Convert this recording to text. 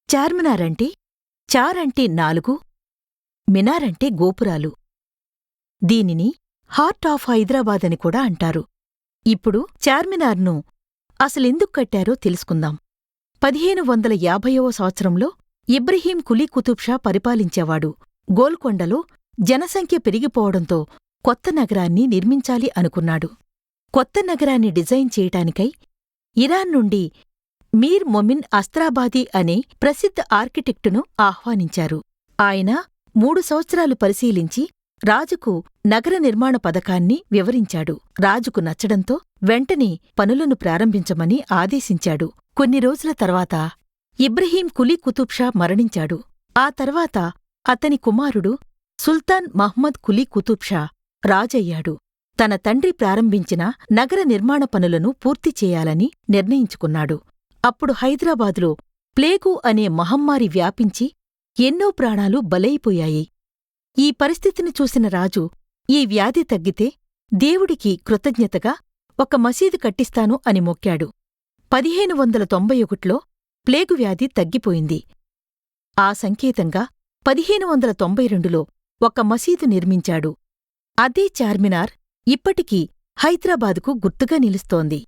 చార్మినారంటే చారంటే 4, మినారంటే గోపురాలు. దీనిని heart of Hyderabad అని కూడా అంటారు. ఇప్పుడు చార్మినార్ను అసలెందుకు కట్టారో తెలుసుకుందాం. 1550వ సంవత్సరంలో ఇబ్రహీం కులీ కుతుబ్ షా పరిపాలించేవాడు. గోల్కొండలో జనసంఖ్య పెరిగిపోవడంతో కొత్త నగరాన్ని నిర్మించాలి అనుకున్నాడు. కొత్త నగరాన్ని డిజైన్ చేయటానికై ఇరాన్ నుండి మీర్ మొమిన్ అస్త్రాబాదీ అనే ప్రసిద్ధ ఆర్కిటెక్టును ఆహ్వానించారు. ఆయన 3 సంవత్సరాలు పరిశీలించి రాజుకు నగర నిర్మాణ పథకాన్ని వివరించాడు. రాజుకు నచ్చడంతో వెంటనే పనులను ప్రారంభించమని ఆదేశించాడు. కొన్ని రోజుల తర్వాత ఇబ్రహీం కులీ కుతుబ్ షా మరణించాడు. ఆ తర్వాత అతని కుమారుడు సుల్తాన్ మహ్మద్ కులీ కుతుబ్ షా రాజయ్యాడు. తన తండ్రి ప్రారంభించిన నగర నిర్మాణ పనులను పూర్తి చేయాలని నిర్ణయించుకున్నాడు. అప్పుడు హైదరాబాదులో ప్లేగు అనే మహమ్మారి వ్యాపించి ఎన్నో ప్రాణాలు బలైపోయాయి. ఈ పరిస్థితిని చూసిన రాజు ఈ వ్యాధి తగ్గితే దేవుడికి కృతజ్ఞతగా ఒక మసీదు కట్టిస్తాను అని మొక్కాడు. 1591లో ప్లేగు వ్యాధి తగ్గిపోయింది. ఆ సంకేతంగా 1592లో ఒక మసీదు నిర్మించాడు. అదే చార్మినార్ ఇప్పటికీ హైదరాబాదుకు గుర్తుగా నిలుస్తోంది.